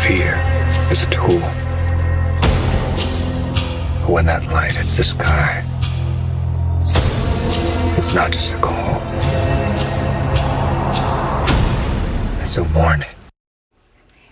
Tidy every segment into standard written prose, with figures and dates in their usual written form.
Fear is a tool. But when that light hits the sky, it's not just a call. It's a warning.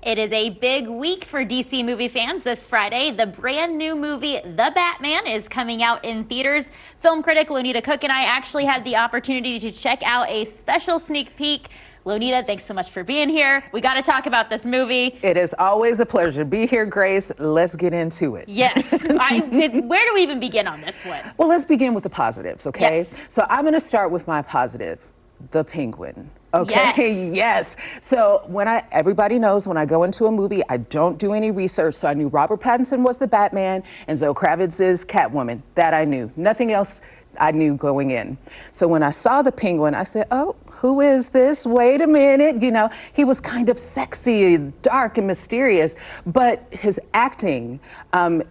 It is a big week for DC movie fans this Friday. The brand new movie, The Batman, is coming out in theaters. Film critic Lonita and I actually had the opportunity to check out a special sneak peek. Lonita, thanks so much for being here. We got to talk about this movie. It is always a pleasure to be here, Grace. Let's get into it. Yes. Where do we even begin on this one? Well, let's begin with the positives, okay? Yes. So I'm going to start with my positive, the Penguin. Okay, yes. So everybody knows when I go into a movie, I don't do any research. So I knew Robert Pattinson was the Batman and Zoe Kravitz is Catwoman. That I knew. Nothing else I knew going in. So when I saw the Penguin, I said, oh, who is this? Wait a minute. You know, he was kind of sexy, dark and mysterious, but his acting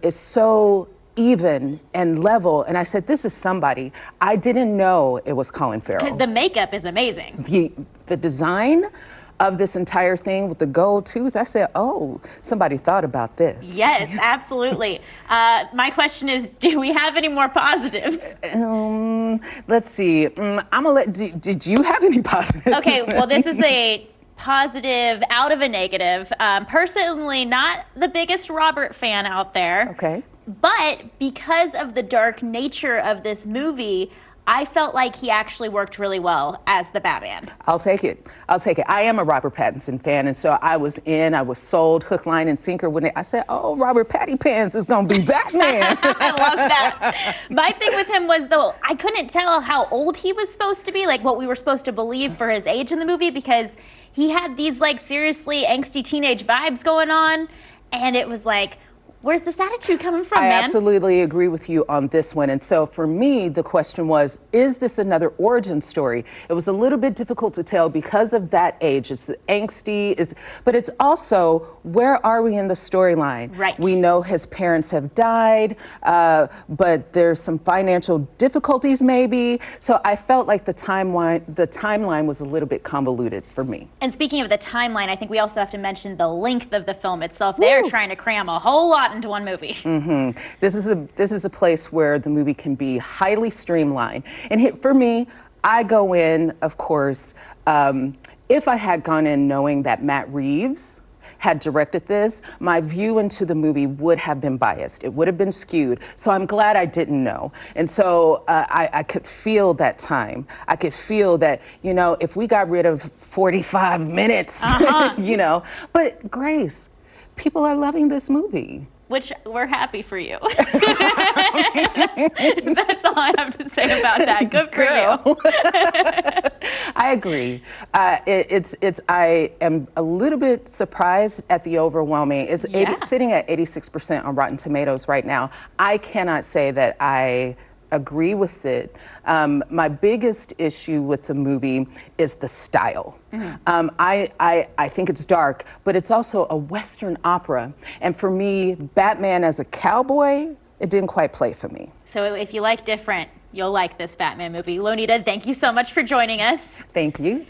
is so even and level, and I said, this is somebody. I didn't know it was Colin Farrell. The makeup is amazing. The design of this entire thing with the gold tooth, I said, oh, somebody thought about this. Yes, absolutely. My question is, do we have any more positives? Let's see. I'm gonna let, did you have any positives? Okay, well, this is a positive out of a negative. Personally, not the biggest Robert fan out there. Okay. But because of the dark nature of this movie, I felt like he actually worked really well as the Batman. I'll take it. I'll take it. I am a Robert Pattinson fan, and so I was sold hook, line, and sinker when I said, oh, Robert Patty Pants is gonna be Batman. I love that. My thing with him was, though, I couldn't tell how old he was supposed to be, like what we were supposed to believe for his age in the movie, because he had these like seriously angsty teenage vibes going on, and it was like, where's this attitude coming from, man? I absolutely agree with you on this one. And so for me, the question was, is this another origin story? It was a little bit difficult to tell because of that age. It's angsty, but it's also, where are we in the storyline? Right. We know his parents have died, but there's some financial difficulties maybe. So I felt like the timeline was a little bit convoluted for me. And speaking of the timeline, I think we also have to mention the length of the film itself. They're trying to cram a whole lot into one movie. Mm-hmm. This is a place where the movie can be highly streamlined. And for me, I go in, of course, if I had gone in knowing that Matt Reeves had directed this, my view into the movie would have been biased. It would have been skewed. So I'm glad I didn't know. And so I could feel that time. I could feel that, you know, if we got rid of 45 minutes, you know, but Grace, people are loving this movie. Which we're happy for you. That's all I have to say about that. Good for you. I agree. I am a little bit surprised at the overwhelming. It's sitting at 86% on Rotten Tomatoes right now. I cannot say that I agree with it. My biggest issue with the movie is the style. I think it's dark, but it's also a Western opera. And for me, Batman as a cowboy, it didn't quite play for me. So if you like different, you'll like this Batman movie. Lonita, thank you so much for joining us. Thank you.